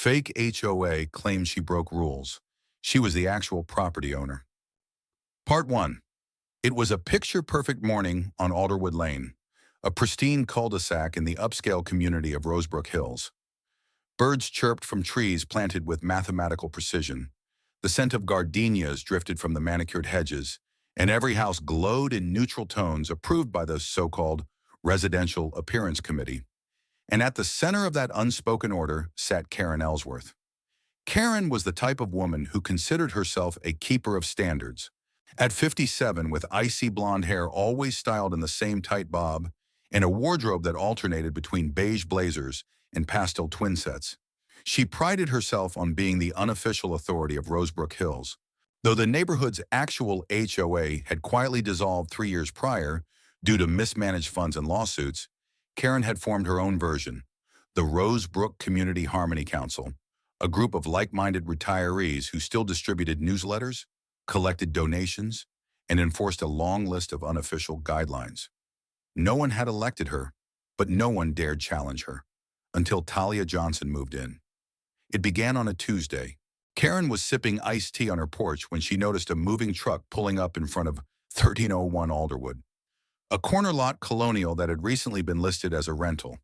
Fake HOA claims she broke rules. She was the actual property owner. Part 1. It was a picture-perfect morning on Alderwood Lane, a pristine cul-de-sac in the upscale community of Rosebrook Hills. Birds chirped from trees planted with mathematical precision. The scent of gardenias drifted from the manicured hedges, and every house glowed in neutral tones approved by the so-called Residential Appearance Committee. And at the center of that unspoken order sat Karen Ellsworth. Karen was the type of woman who considered herself a keeper of standards. At 57, with icy blonde hair always styled in the same tight bob, and a wardrobe that alternated between beige blazers and pastel twin sets, she prided herself on being the unofficial authority of Rosebrook Hills. Though the neighborhood's actual HOA had quietly dissolved 3 years prior due to mismanaged funds and lawsuits, Karen had formed her own version, the Rosebrook Community Harmony Council, a group of like-minded retirees who still distributed newsletters, collected donations, and enforced a long list of unofficial guidelines. No one had elected her, but no one dared challenge her, until Talia Johnson moved in. It began on a Tuesday. Karen was sipping iced tea on her porch when she noticed a moving truck pulling up in front of 1301 Alderwood, a corner lot colonial that had recently been listed as a rental.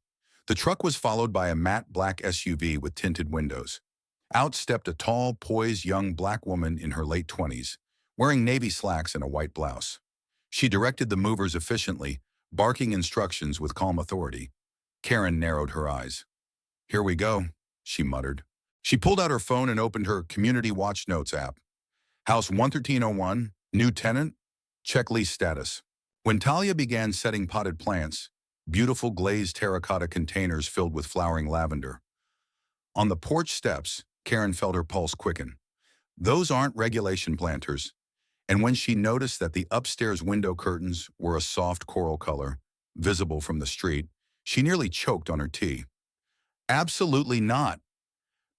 The truck was followed by a matte black SUV with tinted windows. Out stepped a tall, poised young black woman in her late 20s, wearing navy slacks and a white blouse. She directed the movers efficiently, barking instructions with calm authority. Karen narrowed her eyes. "Here we go," she muttered. She pulled out her phone and opened her Community Watch Notes app. House 11301, new tenant, check lease status. When Talia began setting potted plants, beautiful glazed terracotta containers filled with flowering lavender. On the porch steps, Karen felt her pulse quicken. Those aren't regulation planters. And when she noticed that the upstairs window curtains were a soft coral color, visible from the street, she nearly choked on her tea. Absolutely not.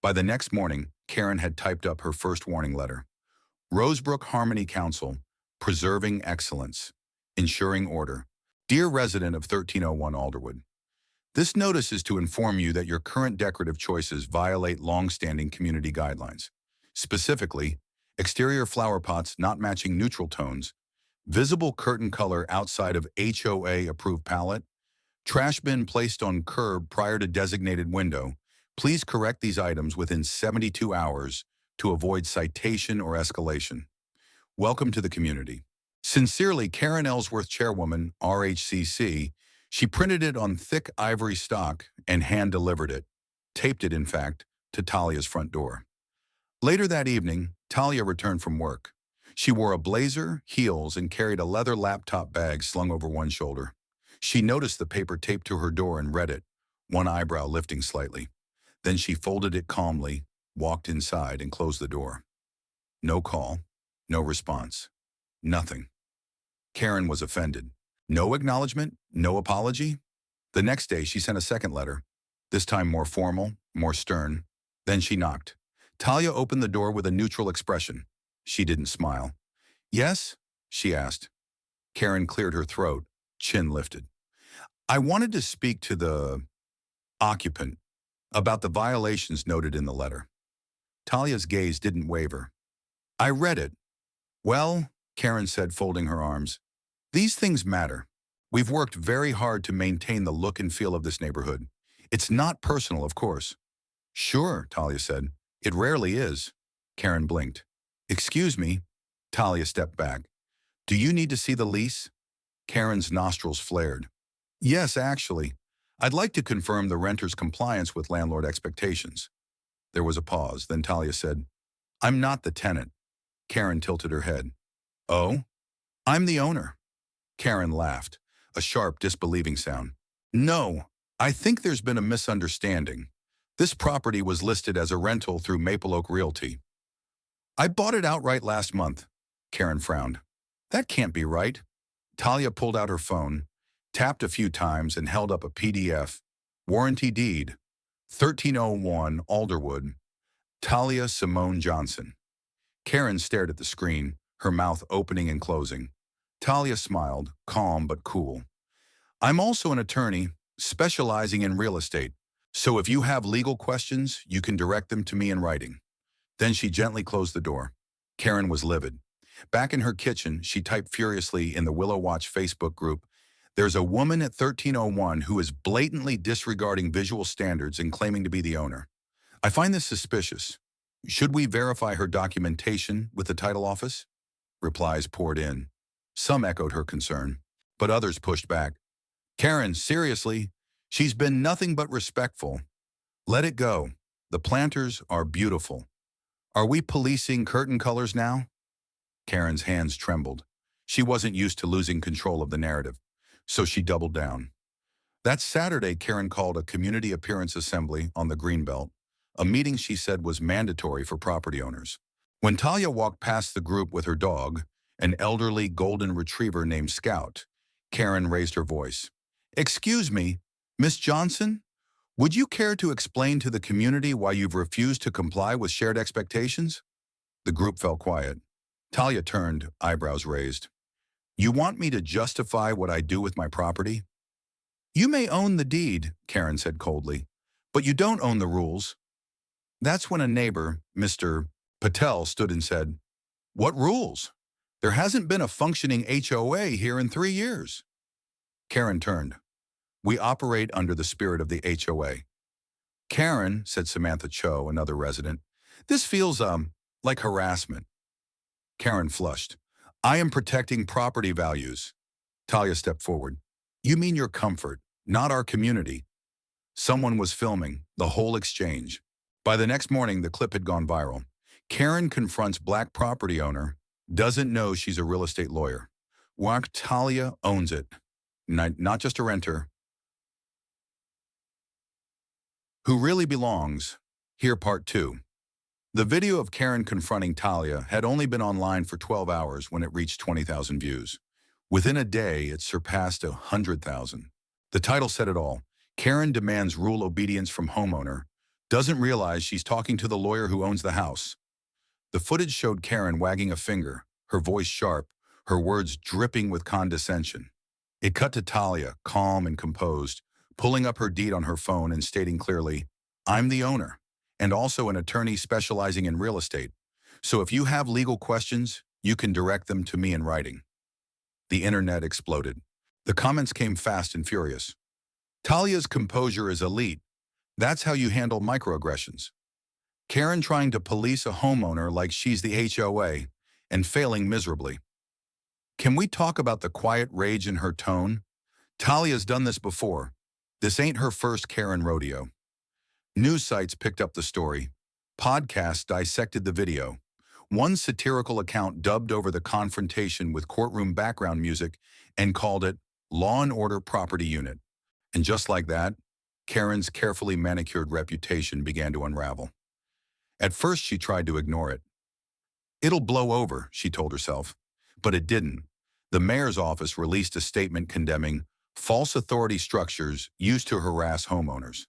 By the next morning, Karen had typed up her first warning letter. Rosebrook Harmony Council, preserving excellence, ensuring order. Dear resident of 1301 Alderwood, this notice is to inform you that your current decorative choices violate long-standing community guidelines. Specifically, exterior flower pots not matching neutral tones, visible curtain color outside of HOA-approved palette, trash bin placed on curb prior to designated window. Please correct these items within 72 hours to avoid citation or escalation. Welcome to the community. Sincerely, Karen Ellsworth, Chairwoman, RHCC. She printed it on thick ivory stock and hand-delivered it, taped it, in fact, to Talia's front door. Later that evening, Talia returned from work. She wore a blazer, heels, and carried a leather laptop bag slung over one shoulder. She noticed the paper taped to her door and read it, one eyebrow lifting slightly. Then she folded it calmly, walked inside, and closed the door. No call, no response, nothing. Karen was offended. No acknowledgement, no apology. The next day, she sent a second letter, this time more formal, more stern. Then she knocked. Talia opened the door with a neutral expression. She didn't smile. "Yes?" she asked. Karen cleared her throat, chin lifted. "I wanted to speak to the occupant about the violations noted in the letter." Talia's gaze didn't waver. "I read it." "Well," Karen said, folding her arms, "these things matter. We've worked very hard to maintain the look and feel of this neighborhood. It's not personal, of course." "Sure," Talia said. "It rarely is." Karen blinked. "Excuse me." Talia stepped back. "Do you need to see the lease?" Karen's nostrils flared. "Yes, actually. I'd like to confirm the renter's compliance with landlord expectations." There was a pause, then Talia said, "I'm not the tenant." Karen tilted her head. "Oh? I'm the owner." Karen laughed, a sharp, disbelieving sound. "No, I think there's been a misunderstanding. This property was listed as a rental through Maple Oak Realty." "I bought it outright last month." Karen frowned. "That can't be right." Talia pulled out her phone, tapped a few times, and held up a PDF. "Warranty deed, 1301 Alderwood, Talia Simone Johnson." Karen stared at the screen, her mouth opening and closing. Talia smiled, calm but cool. "I'm also an attorney, specializing in real estate. So if you have legal questions, you can direct them to me in writing. Then she gently closed the door. Karen was livid. Back in her kitchen, she typed furiously in the Willow Watch Facebook group, "There's a woman at 1301 who is blatantly disregarding visual standards and claiming to be the owner. I find this suspicious. Should we verify her documentation with the title office?" Replies poured in. Some echoed her concern, but others pushed back. "Karen, seriously, she's been nothing but respectful. Let it go. The planters are beautiful. Are we policing curtain colors now?" Karen's hands trembled. She wasn't used to losing control of the narrative, so she doubled down. That Saturday, Karen called a community appearance assembly on the Greenbelt, a meeting she said was mandatory for property owners. When Talia walked past the group with her dog, an elderly golden retriever named Scout, Karen raised her voice. "Excuse me, Miss Johnson? Would you care to explain to the community why you've refused to comply with shared expectations?" The group fell quiet. Talia turned, eyebrows raised. "You want me to justify what I do with my property?" "You may own the deed," Karen said coldly, "but you don't own the rules." That's when a neighbor, Mr. Patel, stood and said, "What rules? There hasn't been a functioning HOA here in 3 years." Karen turned. "We operate under the spirit of the HOA. "Karen," said Samantha Cho, another resident, "this feels, like harassment." Karen flushed. "I am protecting property values." Talia stepped forward. "You mean your comfort, not our community." Someone was filming the whole exchange. By the next morning, the clip had gone viral. Karen confronts black property owner, doesn't know she's a real estate lawyer. While Talia owns it, not just a renter, who really belongs. Here part 2. The video of Karen confronting Talia had only been online for 12 hours when it reached 20,000 views. Within a day, it surpassed 100,000. The title said it all. Karen demands rule obedience from homeowner, doesn't realize she's talking to the lawyer who owns the house. The footage showed Karen wagging a finger, her voice sharp, her words dripping with condescension. It cut to Talia, calm and composed, pulling up her deed on her phone and stating clearly, "I'm the owner, and also an attorney specializing in real estate. So if you have legal questions, you can direct them to me in writing." The internet exploded. The comments came fast and furious. "Talia's composure is elite. That's how you handle microaggressions. Karen trying to police a homeowner like she's the HOA and failing miserably. Can we talk about the quiet rage in her tone? Talia's done this before. This ain't her first Karen rodeo." News sites picked up the story. Podcasts dissected the video. One satirical account dubbed over the confrontation with courtroom background music and called it Law and Order Property Unit. And just like that, Karen's carefully manicured reputation began to unravel. At first, she tried to ignore it. "It'll blow over," she told herself. But it didn't. The mayor's office released a statement condemning false authority structures used to harass homeowners.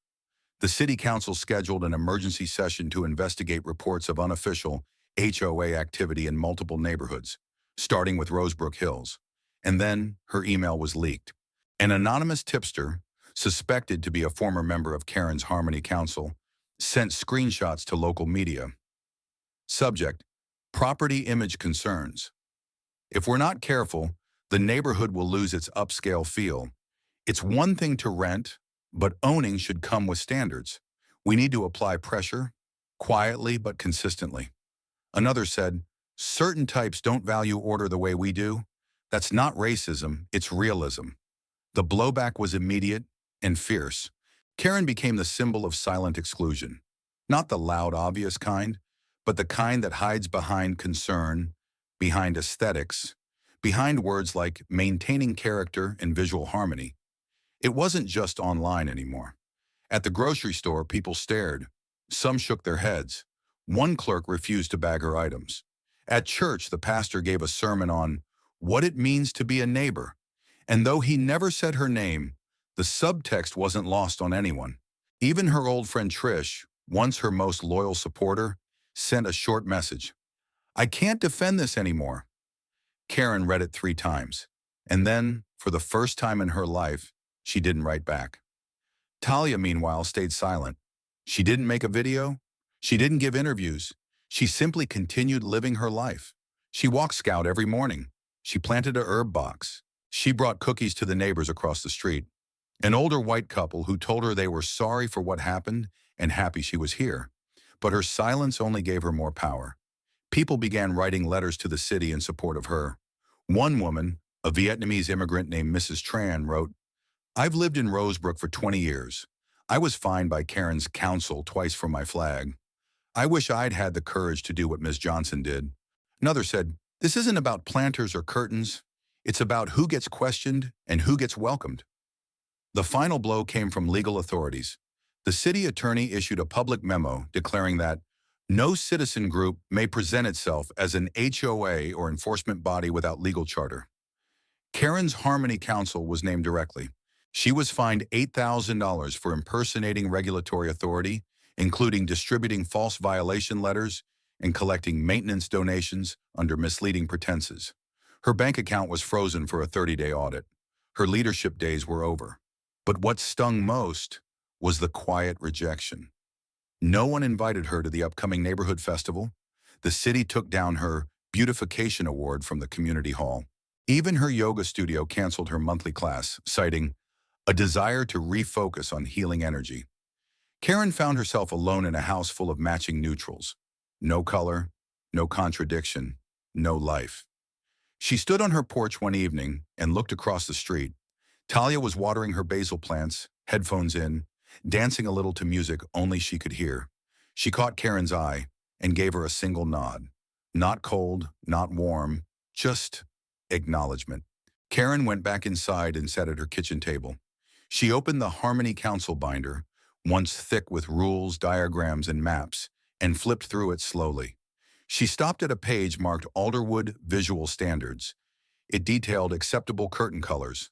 The city council scheduled an emergency session to investigate reports of unofficial HOA activity in multiple neighborhoods, starting with Rosebrook Hills. And then her email was leaked. An anonymous tipster, suspected to be a former member of Karen's Harmony Council, sent screenshots to local media. Subject: property image concerns. If we're not careful, the neighborhood will lose its upscale feel. It's one thing to rent, but owning should come with standards. We need to apply pressure, quietly but consistently. Another said, "Certain types don't value order the way we do. That's not racism, it's realism." The blowback was immediate and fierce. Karen became the symbol of silent exclusion. Not the loud, obvious kind, but the kind that hides behind concern, behind aesthetics, behind words like maintaining character and visual harmony. It wasn't just online anymore. At the grocery store, people stared. Some shook their heads. One clerk refused to bag her items. At church, the pastor gave a sermon on what it means to be a neighbor. And though he never said her name, the subtext wasn't lost on anyone. Even her old friend Trish, once her most loyal supporter, sent a short message. "I can't defend this anymore." Karen read it 3 times. And then, for the first time in her life, she didn't write back. Talia, meanwhile, stayed silent. She didn't make a video. She didn't give interviews. She simply continued living her life. She walked Scout every morning. She planted a herb box. She brought cookies to the neighbors across the street. An older white couple who told her they were sorry for what happened and happy she was here. But her silence only gave her more power. People began writing letters to the city in support of her. One woman, a Vietnamese immigrant named Mrs. Tran, wrote, "I've lived in Rosebrook for 20 years. I was fined by Karen's council twice for my flag. I wish I'd had the courage to do what Ms. Johnson did." Another said, "This isn't about planters or curtains. It's about who gets questioned and who gets welcomed." The final blow came from legal authorities. The city attorney issued a public memo declaring that no citizen group may present itself as an HOA or enforcement body without legal charter. Karen's Harmony Council was named directly. She was fined $8,000 for impersonating regulatory authority, including distributing false violation letters and collecting maintenance donations under misleading pretenses. Her bank account was frozen for a 30-day audit. Her leadership days were over. But what stung most was the quiet rejection. No one invited her to the upcoming neighborhood festival. The city took down her beautification award from the community hall. Even her yoga studio canceled her monthly class, citing a desire to refocus on healing energy. Karen found herself alone in a house full of matching neutrals. No color, no contradiction, no life. She stood on her porch one evening and looked across the street. Talia was watering her basil plants, headphones in, dancing a little to music only she could hear. She caught Karen's eye and gave her a single nod. Not cold, not warm, just acknowledgement. Karen went back inside and sat at her kitchen table. She opened the Harmony Council binder, once thick with rules, diagrams, and maps, and flipped through it slowly. She stopped at a page marked Alderwood Visual Standards. It detailed acceptable curtain colors,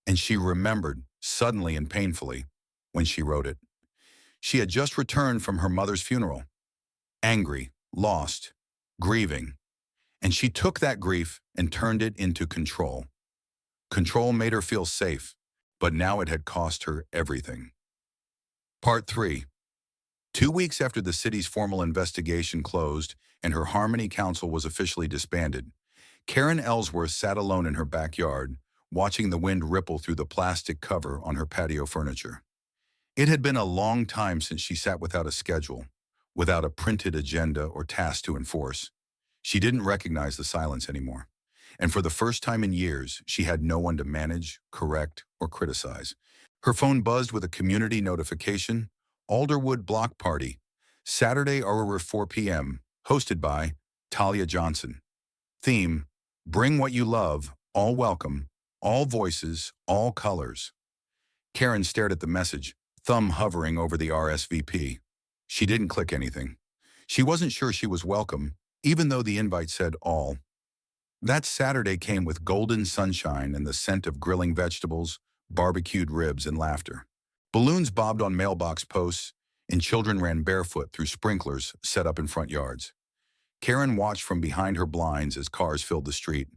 and she remembered, suddenly and painfully, when she wrote it. She had just returned from her mother's funeral, angry, lost, grieving, and she took that grief and turned it into control. Control made her feel safe, but now it had cost her everything. Part 3. 2 weeks after the city's formal investigation closed and her Harmony Council was officially disbanded, Karen Ellsworth sat alone in her backyard, watching the wind ripple through the plastic cover on her patio furniture. It had been a long time since she sat without a schedule, without a printed agenda or task to enforce. She didn't recognize the silence anymore. And for the first time in years, she had no one to manage, correct, or criticize. Her phone buzzed with a community notification: Alderwood Block Party, Saturday around 4 p.m., hosted by Talia Johnson. Theme: Bring what you love, all welcome, all voices, all colors. Karen stared at the message, thumb hovering over the RSVP. She didn't click anything. She wasn't sure she was welcome, even though the invite said all. That Saturday came with golden sunshine and the scent of grilling vegetables, barbecued ribs, and laughter. Balloons bobbed on mailbox posts, and children ran barefoot through sprinklers set up in front yards. Karen watched from behind her blinds as cars filled the street.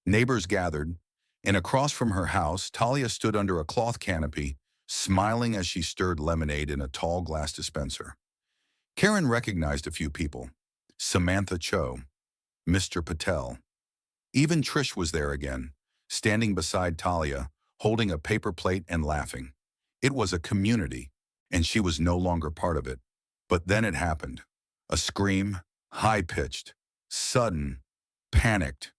Neighbors gathered, and across from her house, Talia stood under a cloth canopy, smiling as she stirred lemonade in a tall glass dispenser. Karen recognized a few people: Samantha Cho, Mr. Patel. Even Trish was there again, standing beside Talia, holding a paper plate and laughing. It was a community, and she was no longer part of it. But then it happened. A scream, high-pitched, sudden, panicked.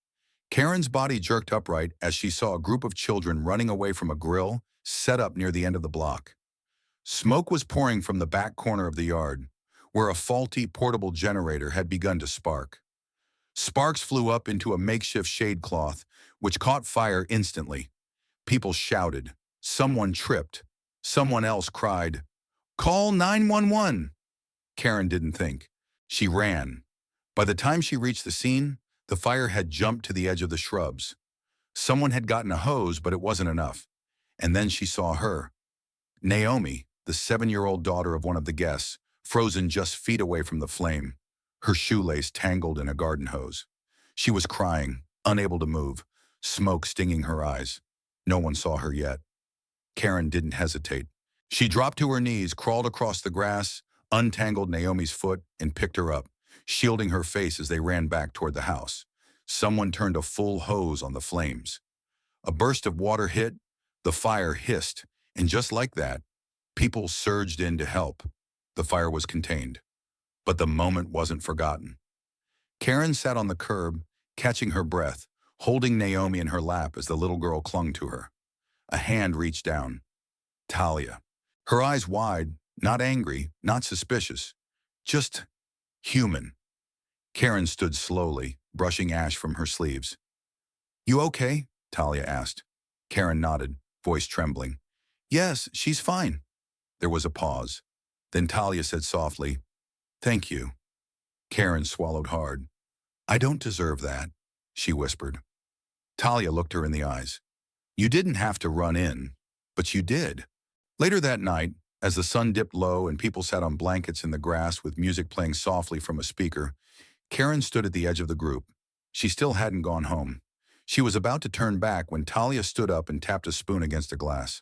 Karen's body jerked upright as she saw a group of children running away from a grill set up near the end of the block. Smoke was pouring from the back corner of the yard, where a faulty portable generator had begun to spark. Sparks flew up into a makeshift shade cloth, which caught fire instantly. People shouted. Someone tripped. Someone else cried, "Call 911!" Karen didn't think. She ran. By the time she reached the scene, the fire had jumped to the edge of the shrubs. Someone had gotten a hose, but it wasn't enough. And then she saw her. Naomi, the 7-year-old daughter of one of the guests, frozen just feet away from the flame, her shoelace tangled in a garden hose. She was crying, unable to move, smoke stinging her eyes. No one saw her yet. Karen didn't hesitate. She dropped to her knees, crawled across the grass, untangled Naomi's foot, and picked her up, shielding her face as they ran back toward the house. Someone turned a full hose on the flames. A burst of water hit, the fire hissed, and just like that, people surged in to help. The fire was contained. But the moment wasn't forgotten. Karen sat on the curb, catching her breath, holding Naomi in her lap as the little girl clung to her. A hand reached down. Talia. Her eyes wide, not angry, not suspicious, just human. Karen stood slowly, brushing ash from her sleeves. "You okay?" Talia asked. Karen nodded, voice trembling. "Yes, she's fine." There was a pause. Then Talia said softly, "Thank you." Karen swallowed hard. "I don't deserve that," she whispered. Talia looked her in the eyes. "You didn't have to run in, but you did." Later that night, as the sun dipped low and people sat on blankets in the grass with music playing softly from a speaker, Karen stood at the edge of the group. She still hadn't gone home. She was about to turn back when Talia stood up and tapped a spoon against a glass.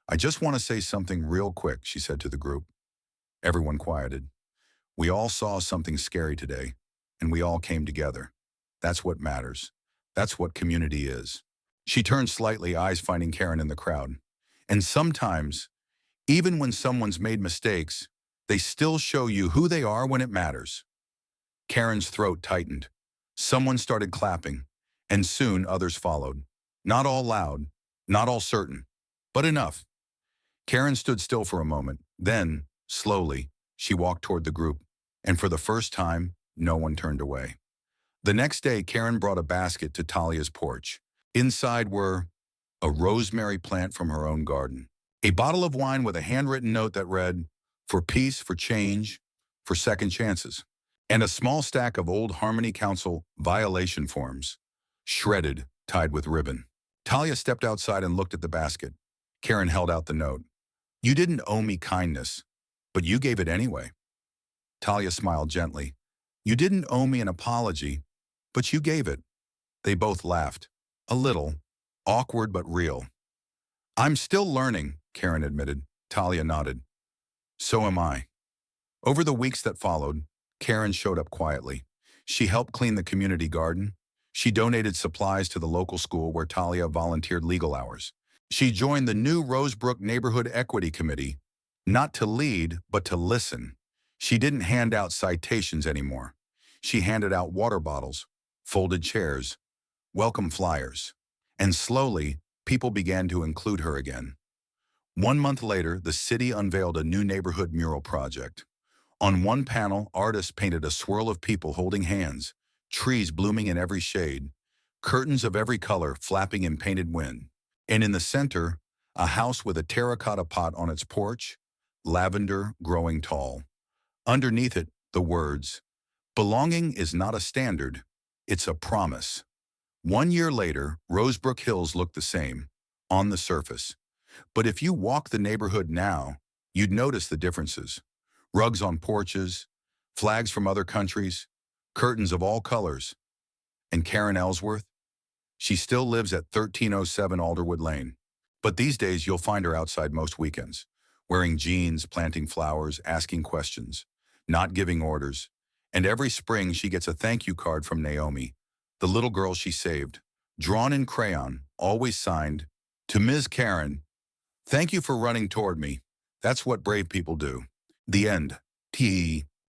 "I just want to say something real quick," she said to the group. Everyone quieted. "We all saw something scary today, and we all came together. That's what matters. That's what community is." She turned slightly, eyes finding Karen in the crowd. "And sometimes, even when someone's made mistakes, they still show you who they are when it matters." Karen's throat tightened. Someone started clapping, and soon others followed. Not all loud, not all certain, but enough. Karen stood still for a moment. Then, slowly, she walked toward the group, and for the first time, no one turned away. The next day, Karen brought a basket to Talia's porch. Inside were a rosemary plant from her own garden, a bottle of wine with a handwritten note that read, "For peace, for change, for second chances," and a small stack of old Harmony Council violation forms, shredded, tied with ribbon. Talia stepped outside and looked at the basket. Karen held out the note. "You didn't owe me kindness, but you gave it anyway." Talia smiled gently. "You didn't owe me an apology, but you gave it." They both laughed. A little, awkward but real. "I'm still learning," Karen admitted. Talia nodded. "So am I." Over the weeks that followed, Karen showed up quietly. She helped clean the community garden. She donated supplies to the local school where Talia volunteered legal hours. She joined the new Rosebrook Neighborhood Equity Committee, not to lead, but to listen. She didn't hand out citations anymore. She handed out water bottles, folded chairs, welcome flyers. And slowly, people began to include her again. 1 month later, the city unveiled a new neighborhood mural project. On one panel, artists painted a swirl of people holding hands, trees blooming in every shade, curtains of every color flapping in painted wind. And in the center, a house with a terracotta pot on its porch, lavender growing tall. Underneath it, the words, "Belonging is not a standard, it's a promise." 1 year later, Rosebrook Hills looked the same, on the surface. But if you walk the neighborhood now, you'd notice the differences. Rugs on porches, flags from other countries, curtains of all colors. And Karen Ellsworth? She still lives at 1307 Alderwood Lane. But these days you'll find her outside most weekends, wearing jeans, planting flowers, asking questions, not giving orders. And every spring she gets a thank you card from Naomi, the little girl she saved, drawn in crayon, always signed, "To Ms. Karen, thank you for running toward me. That's what brave people do." The end. T.